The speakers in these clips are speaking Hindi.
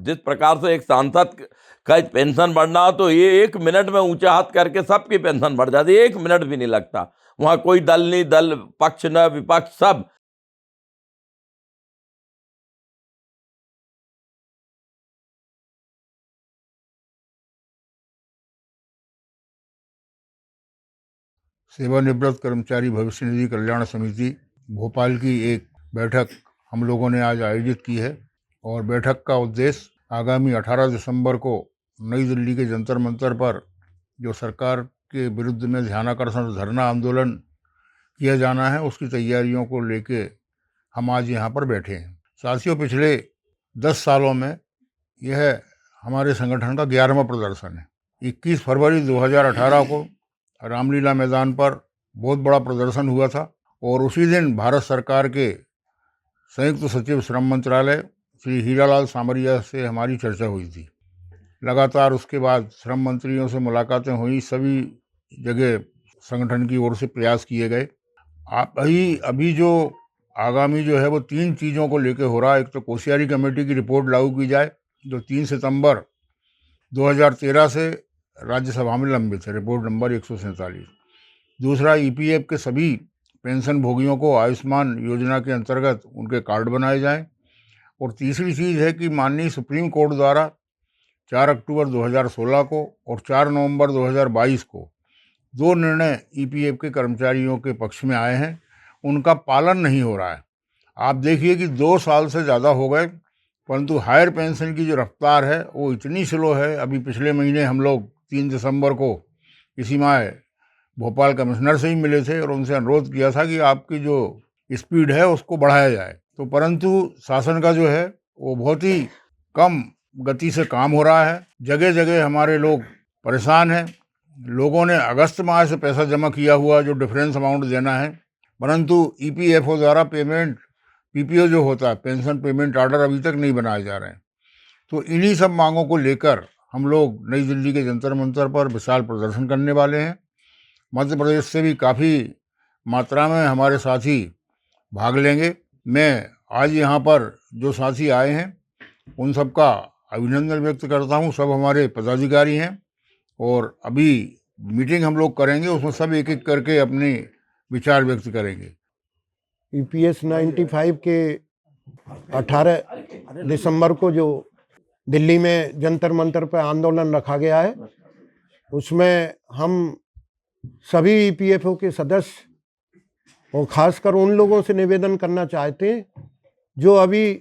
जिस प्रकार से एक सांसद का पेंशन बढ़ना हो तो ये 1 मिनट में ऊंचा हाथ करके सबकी पेंशन बढ़ जाती है, 1 मिनट भी नहीं लगता। वहां कोई दल नहीं, दल पक्ष न विपक्ष, सब। सेवानिवृत्त कर्मचारी भविष्य निधि कल्याण समिति भोपाल की एक बैठक हम लोगों ने आज आयोजित की है और बैठक का उद्देश्य आगामी 18 दिसंबर को नई दिल्ली के जंतर मंतर पर जो सरकार के विरुद्ध में ध्यानाकर्षण धरना आंदोलन किया जाना है उसकी तैयारियों को लेके हम आज यहाँ पर बैठे हैं। साथियों, पिछले 10 सालों में यह हमारे संगठन का 11वां प्रदर्शन है। 21 फरवरी 2018 को रामलीला मैदान पर बहुत बड़ा प्रदर्शन हुआ था और उसी दिन भारत सरकार के संयुक्त सचिव श्रम मंत्रालय श्री हीरालाल सामरिया से हमारी चर्चा हुई थी। लगातार उसके बाद श्रम मंत्रियों से मुलाकातें हुई, सभी जगह संगठन की ओर से प्रयास किए गए। अभी जो आगामी जो है वो 3 चीज़ों को लेकर हो रहा है। एक तो कोश्यारी कमेटी की रिपोर्ट लागू की जाए जो 3 सितंबर 2013 से राज्यसभा में लंबित है, रिपोर्ट नंबर 147। दूसरा, ईपीएफ के सभी पेंशन भोगियों को आयुष्मान योजना के अंतर्गत उनके कार्ड बनाए जाएं। और तीसरी चीज़ है कि माननीय सुप्रीम कोर्ट द्वारा 4 अक्टूबर 2016 को और 4 नवंबर 2022 को 2 निर्णय ईपीएफ के कर्मचारियों के पक्ष में आए हैं, उनका पालन नहीं हो रहा है। आप देखिए कि 2 साल से ज़्यादा हो गए, परंतु हायर पेंशन की जो रफ्तार है वो इतनी स्लो है। अभी पिछले महीने हम लोग 3 दिसंबर को इसी माह भोपाल कमिश्नर से ही मिले थे और उनसे अनुरोध किया था कि आपकी जो स्पीड है उसको बढ़ाया जाए, तो परंतु शासन का जो है वो बहुत ही कम गति से काम हो रहा है। जगह जगह हमारे लोग परेशान हैं। लोगों ने अगस्त माह से पैसा जमा किया हुआ जो डिफरेंस अमाउंट देना है, परंतु ईपीएफओ द्वारा पेमेंट पीपीओ जो होता है, पेंशन पेमेंट ऑर्डर, अभी तक नहीं बनाए जा रहे हैं। तो इन्हीं सब मांगों को लेकर हम लोग नई दिल्ली के जंतर मंतर पर विशाल प्रदर्शन करने वाले हैं। मध्य प्रदेश से भी काफ़ी मात्रा में हमारे साथी भाग लेंगे। मैं आज यहाँ पर जो साथी आए हैं उन सबका अभिनंदन व्यक्त करता हूँ। सब हमारे पदाधिकारी हैं और अभी मीटिंग हम लोग करेंगे, उसमें सब एक एक करके अपने विचार व्यक्त करेंगे। ईपीएस 95 के 18 दिसंबर को जो दिल्ली में जंतर मंतर पर आंदोलन रखा गया है, उसमें हम सभी ईपीएफओ के सदस्य और खासकर उन लोगों से निवेदन करना चाहते हैं जो अभी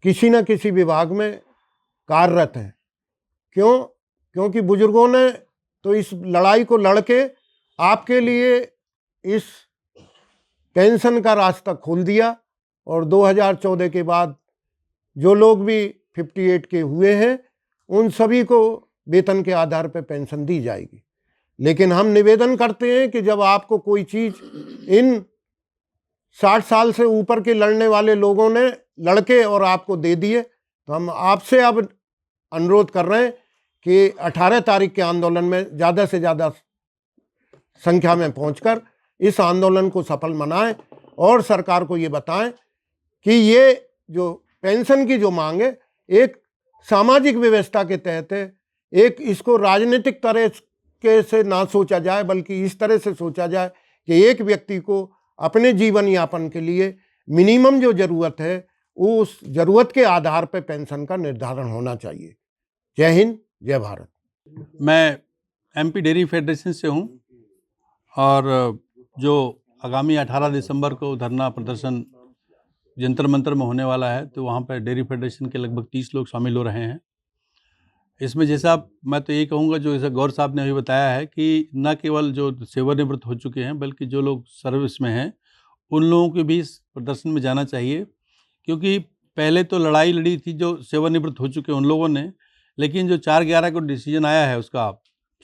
किसी न किसी विभाग में कार्यरत हैं। क्योंकि बुजुर्गों ने तो इस लड़ाई को लड़के आपके लिए इस पेंशन का रास्ता खोल दिया और 2014 के बाद जो लोग भी 58 के हुए हैं उन सभी को वेतन के आधार पर पेंशन दी जाएगी। लेकिन हम निवेदन करते हैं कि जब आपको कोई चीज़ इन 60 साल से ऊपर के लड़ने वाले लोगों ने लड़के और आपको दे दिए, तो हम आपसे अब अनुरोध कर रहे हैं कि 18 तारीख के आंदोलन में ज़्यादा से ज़्यादा संख्या में पहुंचकर इस आंदोलन को सफल बनाएं और सरकार को ये बताएं कि ये जो पेंशन की जो मांग है एक सामाजिक व्यवस्था के तहत है। एक इसको राजनीतिक तरह के से ना सोचा जाए, बल्कि इस तरह से सोचा जाए कि एक व्यक्ति को अपने जीवन यापन के लिए मिनिमम जो ज़रूरत है उस ज़रूरत के आधार पर पेंशन का निर्धारण होना चाहिए। जय हिंद, जय भारत। मैं एमपी डेयरी फेडरेशन से हूं और जो आगामी 18 दिसंबर को धरना प्रदर्शन जंतर मंतर में होने वाला है, तो वहाँ पर डेयरी फेडरेशन के लगभग 30 लोग शामिल हो रहे हैं। इसमें जैसा मैं तो यही कहूँगा, जो जैसा गौर साहब ने अभी बताया है कि न केवल जो सेवानिवृत्त हो चुके हैं बल्कि जो लोग सर्विस में हैं उन लोगों को भी इस प्रदर्शन में जाना चाहिए। क्योंकि पहले तो लड़ाई लड़ी थी जो सेवानिवृत्त हो चुके उन लोगों ने, लेकिन जो 4/11 को डिसीजन आया है उसका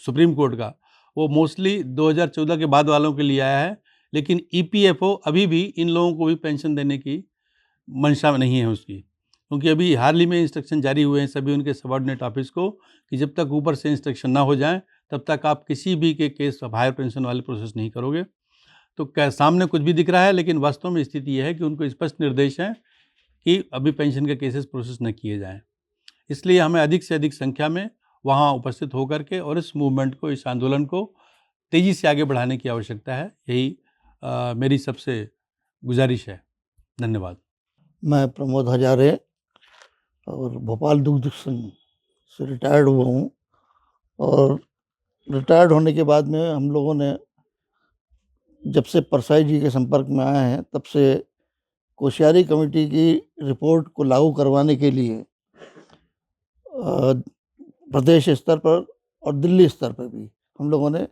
सुप्रीम कोर्ट का, वो मोस्टली 2014 के बाद वालों के लिए आया है। लेकिन ईपीएफओ अभी भी इन लोगों को भी पेंशन देने की मंशा में नहीं है उसकी, क्योंकि अभी हाल ही में इंस्ट्रक्शन जारी हुए हैं सभी उनके सबऑर्डिनेट ऑफिस को कि जब तक ऊपर से इंस्ट्रक्शन ना हो जाए तब तक आप किसी भी के केस हायर पेंशन वाले प्रोसेस नहीं करोगे। तो क्या सामने कुछ भी दिख रहा है, लेकिन वास्तव में स्थिति यह है कि उनको स्पष्ट निर्देश हैं कि अभी पेंशन के केसेस प्रोसेस न किए जाएं। इसलिए हमें अधिक से अधिक संख्या में वहाँ उपस्थित होकर के और इस मूवमेंट को, इस आंदोलन को तेज़ी से आगे बढ़ाने की आवश्यकता है। यही मेरी सबसे गुजारिश है। धन्यवाद। मैं प्रमोद हजारे और भोपाल दुग्ध संघ से रिटायर्ड हुआ हूँ, और रिटायर्ड होने के बाद में हम लोगों ने जब से परसाई जी के संपर्क में आए हैं तब से कोश्यारी कमेटी की रिपोर्ट को लागू करवाने के लिए प्रदेश स्तर पर और दिल्ली स्तर पर भी हम लोगों ने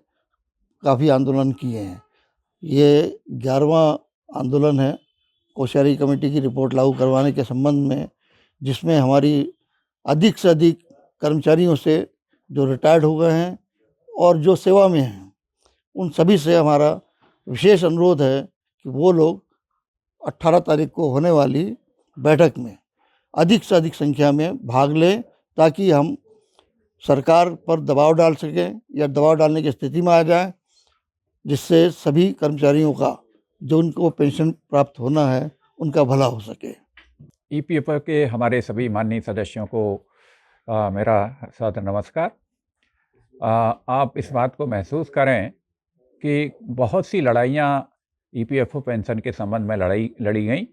काफ़ी आंदोलन किए हैं। ये 11वां आंदोलन है कोश्यारी कमेटी की रिपोर्ट लागू करवाने के संबंध में, जिसमें हमारी अधिक से अधिक कर्मचारियों से जो रिटायर्ड हो गए हैं और जो सेवा में हैं उन सभी से हमारा विशेष अनुरोध है कि वो लोग 18 तारीख को होने वाली बैठक में अधिक से अधिक संख्या में भाग लें, ताकि हम सरकार पर दबाव डाल सकें या दबाव डालने की स्थिति में आ जाएं, जिससे सभी कर्मचारियों का जो उनको पेंशन प्राप्त होना है उनका भला हो सके। ईपीएफओ के हमारे सभी माननीय सदस्यों को मेरा सादर नमस्कार। आप इस बात को महसूस करें कि बहुत सी लड़ाइयाँ ईपीएफओ पेंशन के संबंध में लड़ी गई,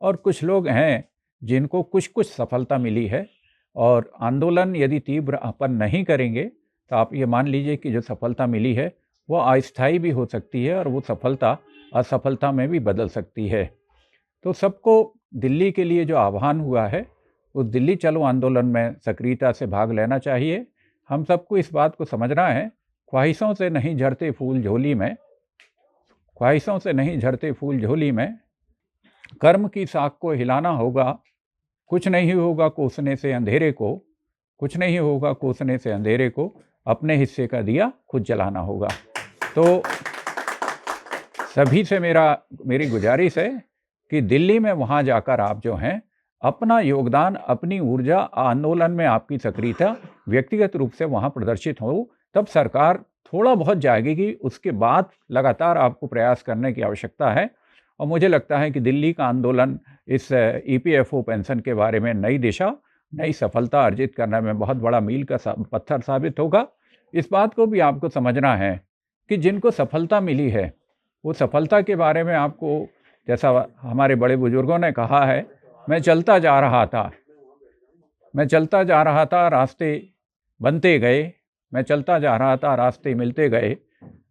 और कुछ लोग हैं जिनको कुछ कुछ सफलता मिली है, और आंदोलन यदि तीव्र अपन नहीं करेंगे तो आप ये मान लीजिए कि जो सफलता मिली है वो अस्थायी भी हो सकती है, और वो सफलता असफलता में भी बदल सकती है। तो सबको दिल्ली के लिए जो आह्वान हुआ है उस दिल्ली चलो आंदोलन में सक्रियता से भाग लेना चाहिए। हम सबको इस बात को समझना है, ख्वाहिशों से नहीं झरते फूल झोली में, ख्वाहिशों से नहीं झरते फूल झोली में, कर्म की साख को हिलाना होगा, कुछ नहीं होगा कोसने से अंधेरे को, कुछ नहीं होगा कोसने से अंधेरे को, अपने हिस्से का दिया खुद जलाना होगा। तो सभी से मेरी गुजारिश है कि दिल्ली में वहाँ जाकर आप जो हैं अपना योगदान, अपनी ऊर्जा, आंदोलन में आपकी सक्रियता व्यक्तिगत रूप से वहाँ प्रदर्शित हो, तब सरकार थोड़ा बहुत जागेगी। उसके बाद लगातार आपको प्रयास करने की आवश्यकता है। और मुझे लगता है कि दिल्ली का आंदोलन इस ईपीएफओ पेंशन के बारे में नई दिशा, नई सफलता अर्जित करने में बहुत बड़ा मील का पत्थर साबित होगा। इस बात को भी आपको समझना है कि जिनको सफलता मिली है वो सफलता के बारे में आपको, जैसा हमारे बड़े बुजुर्गों ने कहा है, मैं चलता जा रहा था रास्ते बनते गए, मैं चलता जा रहा था रास्ते मिलते गए,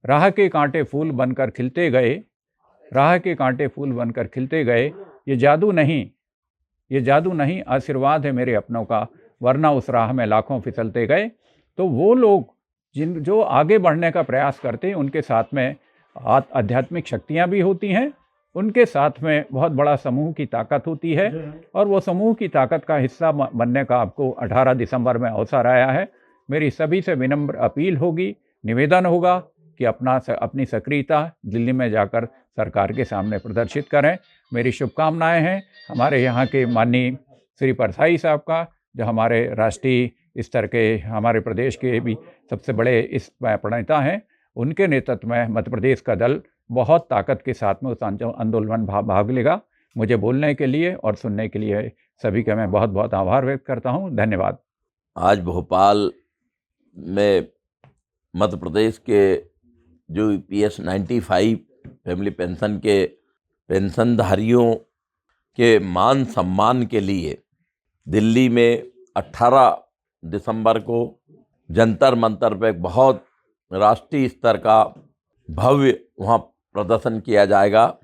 राह के कांटे फूल बनकर खिलते गए, राह के कांटे फूल बनकर खिलते गए। ये जादू नहीं आशीर्वाद है मेरे अपनों का, वरना उस राह में लाखों फिसलते गए। तो वो लोग जो आगे बढ़ने का प्रयास करते हैं उनके साथ में आध्यात्मिक शक्तियाँ भी होती हैं, उनके साथ में बहुत बड़ा समूह की ताकत होती है, और वो समूह की ताकत का हिस्सा बनने का आपको 18 दिसंबर में अवसर आया है। मेरी सभी से विनम्र अपील होगी, निवेदन होगा कि अपनी सक्रियता दिल्ली में जाकर सरकार के सामने प्रदर्शित करें। मेरी शुभकामनाएं हैं हमारे यहाँ के माननीय श्री परसाई साहब का, जो हमारे राष्ट्रीय स्तर के, हमारे प्रदेश के भी सबसे बड़े इस प्रणेता हैं। उनके नेतृत्व में मध्य प्रदेश का दल बहुत ताकत के साथ में उस आंदोलन में भाग लेगा। मुझे बोलने के लिए और सुनने के लिए सभी का मैं बहुत बहुत आभार व्यक्त करता हूँ। धन्यवाद। आज भोपाल में मध्य प्रदेश के जो PS 95 फैमिली पेंशन के पेंशनधारियों के मान सम्मान के लिए दिल्ली में 18 दिसंबर को जंतर मंतर पर बहुत राष्ट्रीय स्तर का भव्य वहाँ प्रदर्शन किया जाएगा।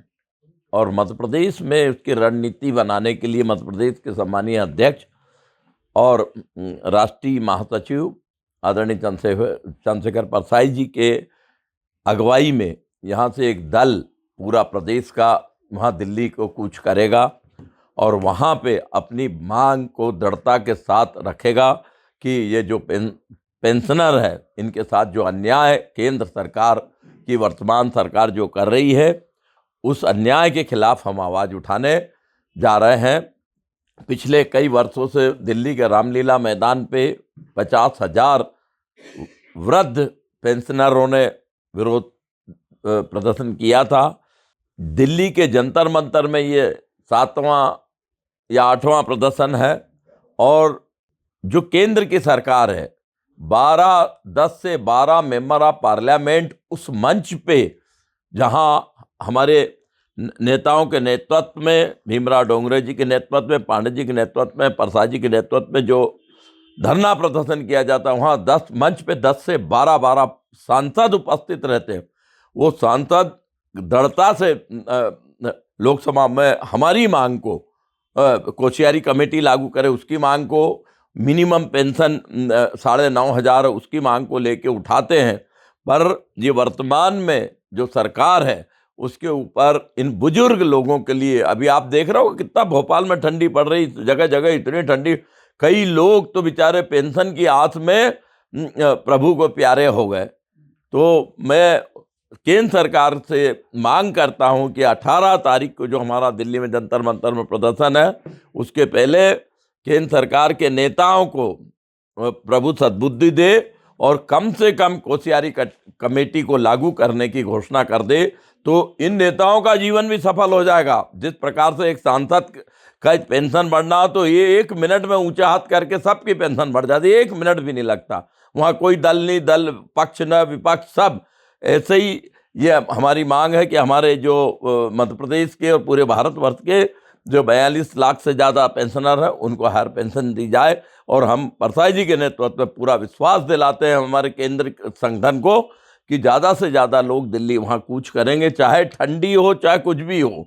और मध्य प्रदेश में उसकी रणनीति बनाने के लिए मध्य प्रदेश के सम्मानीय अध्यक्ष और राष्ट्रीय महासचिव आदरणीय चंद्रशेखर परसाई जी के अगुवाई में यहाँ से एक दल पूरा प्रदेश का वहाँ दिल्ली को कूच करेगा, और वहाँ पे अपनी मांग को दृढ़ता के साथ रखेगा कि ये जो पेंशनर है इनके साथ जो अन्याय केंद्र सरकार की वर्तमान सरकार जो कर रही है, उस अन्याय के खिलाफ हम आवाज़ उठाने जा रहे हैं। पिछले कई वर्षों से दिल्ली के रामलीला मैदान पे 50,000 वृद्ध पेंशनरों ने विरोध प्रदर्शन किया था। दिल्ली के जंतर मंतर में ये 7वां या 8वां प्रदर्शन है। और जो केंद्र की सरकार है, 10 से 12 मेंबर ऑफ पार्लियामेंट उस मंच पे जहां हमारे नेताओं के नेतृत्व में, भीमराव डोंगरे जी के नेतृत्व में, पांडे जी के नेतृत्व में, प्रसाद जी के नेतृत्व में जो धरना प्रदर्शन किया जाता है, वहाँ 10 मंच पे 10 से 12 सांसद उपस्थित रहते हैं। वो सांसद दृढ़ता से लोकसभा में हमारी मांग को, कोश्यारी कमेटी लागू करे उसकी मांग को, मिनिमम पेंशन 9,500 उसकी मांग को लेके उठाते हैं। पर ये वर्तमान में जो सरकार है उसके ऊपर इन बुजुर्ग लोगों के लिए, अभी आप देख रहे हो कितना भोपाल में ठंडी पड़ रही, जगह जगह इतनी ठंडी, कई लोग तो बेचारे पेंशन की आस में प्रभु को प्यारे हो गए। तो मैं केंद्र सरकार से मांग करता हूं कि 18 तारीख को जो हमारा दिल्ली में जंतर मंतर में प्रदर्शन है, उसके पहले केंद्र सरकार के नेताओं को प्रभु सद्बुद्धि दे और कम से कम कोश्यारी कमेटी को लागू करने की घोषणा कर दे, तो इन नेताओं का जीवन भी सफल हो जाएगा। जिस प्रकार से एक सांसद का पेंशन बढ़ना हो तो ये 1 मिनट में ऊंचा हाथ करके सबकी पेंशन बढ़ जाती है, 1 मिनट भी नहीं लगता। वहाँ कोई दल नहीं, दल पक्ष न विपक्ष, सब ऐसे ही। ये हमारी मांग है कि हमारे जो मध्य प्रदेश के और पूरे भारतवर्ष के जो 42 लाख से ज़्यादा पेंशनर हैं उनको हायर पेंशन दी जाए। और हम प्रसाद जी के नेतृत्व में पूरा विश्वास दिलाते हैं हमारे केंद्र संगठन को कि ज़्यादा से ज़्यादा लोग दिल्ली वहाँ कूच करेंगे, चाहे ठंडी हो चाहे कुछ भी हो,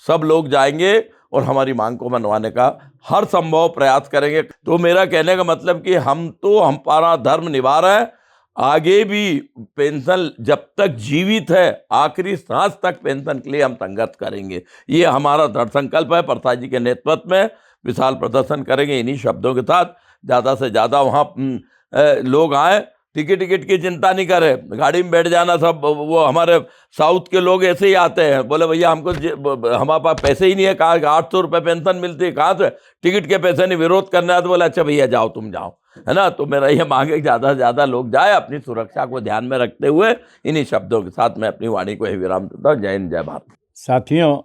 सब लोग जाएंगे और हमारी मांग को मनवाने का हर संभव प्रयास करेंगे। तो मेरा कहने का मतलब कि हम तो हमारा धर्म निभा रहे हैं, आगे भी पेंशन जब तक जीवित है, आखिरी सांस तक पेंशन के लिए हम संघर्ष करेंगे। ये हमारा दृढ़ संकल्प है। प्रसाद जी के नेतृत्व में विशाल प्रदर्शन करेंगे। इन्हीं शब्दों के साथ ज़्यादा से ज़्यादा वहाँ लोग आए, टिकट की चिंता नहीं करें, गाड़ी में बैठ जाना। सब वो हमारे साउथ के लोग ऐसे ही आते हैं, बोले भैया हमको हमारे पास पैसे ही नहीं है, कहाँ 800 रुपये पेंशन मिलती है, कहाँ से टिकट के पैसे नहीं, विरोध करना है तो बोले अच्छा भैया जाओ, तुम जाओ, है ना। तो मेरा ये मांग है कि ज़्यादा से ज़्यादा लोग जाए, अपनी सुरक्षा को ध्यान में रखते हुए। इन्हीं शब्दों के साथ मैं अपनी वाणी को ही विराम देता हूँ। जय हिंद, जय भारत। साथियों,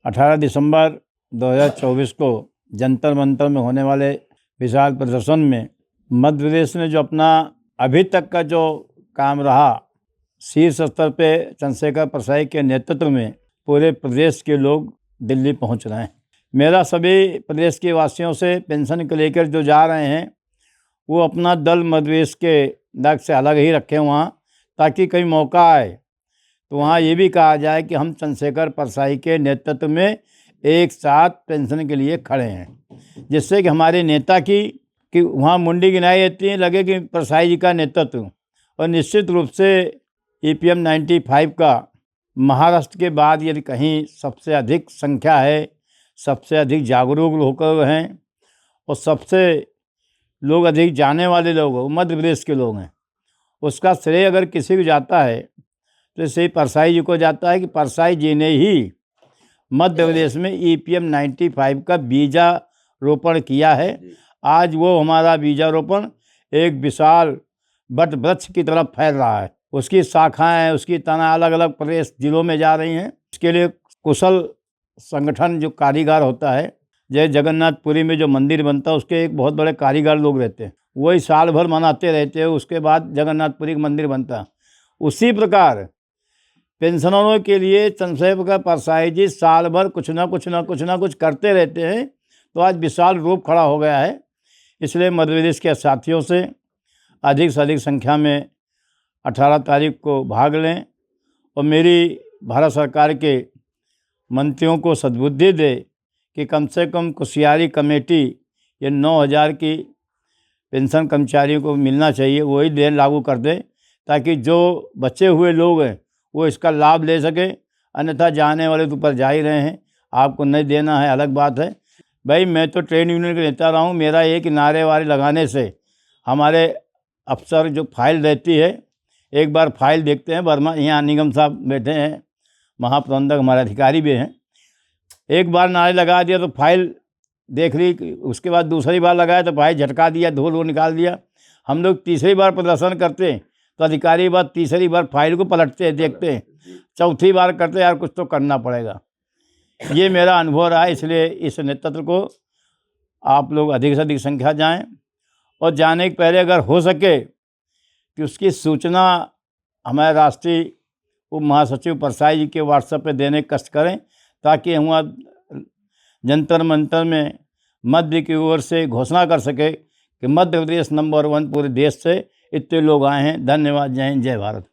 18 दिसंबर 2024 को जंतर मंतर में होने वाले विशाल प्रदर्शन में मध्य प्रदेश ने जो अपना अभी तक का जो काम रहा, शीर्ष स्तर पे चंद्रशेखर प्रसाद के नेतृत्व में पूरे प्रदेश के लोग दिल्ली पहुंच रहे हैं। मेरा सभी प्रदेश के वासियों से पेंशन को लेकर जो जा रहे हैं वो अपना दल मध्य प्रदेश के दाग से अलग ही रखें वहाँ, ताकि कहीं मौका आए तो वहाँ ये भी कहा जाए कि हम चंद्रशेखर प्रसाद के नेतृत्व में एक साथ पेंशन के लिए खड़े हैं, जिससे कि हमारे नेता की वहाँ मुंडी गिनाई जाती है, लगे कि प्रसाद जी का नेतृत्व। और निश्चित रूप से EPM 95 का महाराष्ट्र के बाद यदि कहीं सबसे अधिक संख्या है, सबसे अधिक जागरूक लोग हैं और सबसे लोग अधिक जाने वाले लोग वो मध्य प्रदेश के लोग हैं, उसका श्रेय अगर किसी को जाता है तो इसे प्रसाद जी को जाता है कि प्रसाद जी ने ही मध्य प्रदेश में EPM 95 का बीजारोपण किया है। आज वो हमारा बीजारोपण एक विशाल वट वृक्ष की तरफ फैल रहा है, उसकी शाखाएं, उसकी तना अलग अलग प्रदेश जिलों में जा रही हैं। इसके लिए कुशल संगठन जो कारीगर होता है, जैसे जगन्नाथपुरी में जो मंदिर बनता है उसके एक बहुत बड़े कारीगर लोग रहते हैं, वही साल भर मनाते रहते हैं, उसके बाद जगन्नाथपुरी का मंदिर बनता है। उसी प्रकार पेंशनरों के लिए चंद्रशेखर प्रसाद जी साल भर कुछ ना कुछ करते रहते हैं। तो आज विशाल रूप खड़ा हो गया है। इसलिए मध्य प्रदेश के साथियों से अधिक संख्या में 18 तारीख को भाग लें और मेरी भारत सरकार के मंत्रियों को सद्बुद्धि दे कि कम से कम कोश्यारी कमेटी ये 9,000 की पेंशन कर्मचारियों को मिलना चाहिए, वही देन लागू कर दे, ताकि जो बचे हुए लोग हैं वो इसका लाभ ले सके। अन्यथा जाने वाले तो ऊपर जा ही रहे हैं, आपको नहीं देना है अलग बात है। भाई मैं तो ट्रेड यूनियन का नेता रहा हूँ, मेरा एक नारेबाजी लगाने से हमारे अफसर जो फाइल रहती है, एक बार फाइल देखते हैं। वर्मा यहाँ निगम साहब बैठे हैं, महाप्रबंधक हमारे अधिकारी भी हैं, एक बार नारे लगा दिया तो फाइल देख ली, उसके बाद दूसरी बार लगाया तो फाइल झटका दिया, धूल वो निकाल दिया। हम लोग तीसरी बार प्रदर्शन करते हैं तो अधिकारी बार तीसरी बार फाइल को पलटते हैं, देखते हैं, चौथी बार करते यार कुछ तो करना पड़ेगा। ये मेरा अनुभव रहा, इसलिए इस नेतृत्व को आप लोग अधिक से अधिक संख्या जाएं और जाने के पहले अगर हो सके कि उसकी सूचना हमारे राष्ट्रीय उप महासचिव परसाई जी के व्हाट्सएप पे देने का कष्ट करें, ताकि हम जंतर मंतर में मध्य की ओर से घोषणा कर सके कि मध्य प्रदेश नंबर 1 पूरे देश से इतने लोग आए हैं। धन्यवाद। जय हिंद, जय भारत।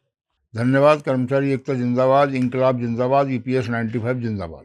धन्यवाद। कर्मचारी एकता जिंदाबाद, इंकलाब जिंदाबाद, EPS 95 जिंदाबाद।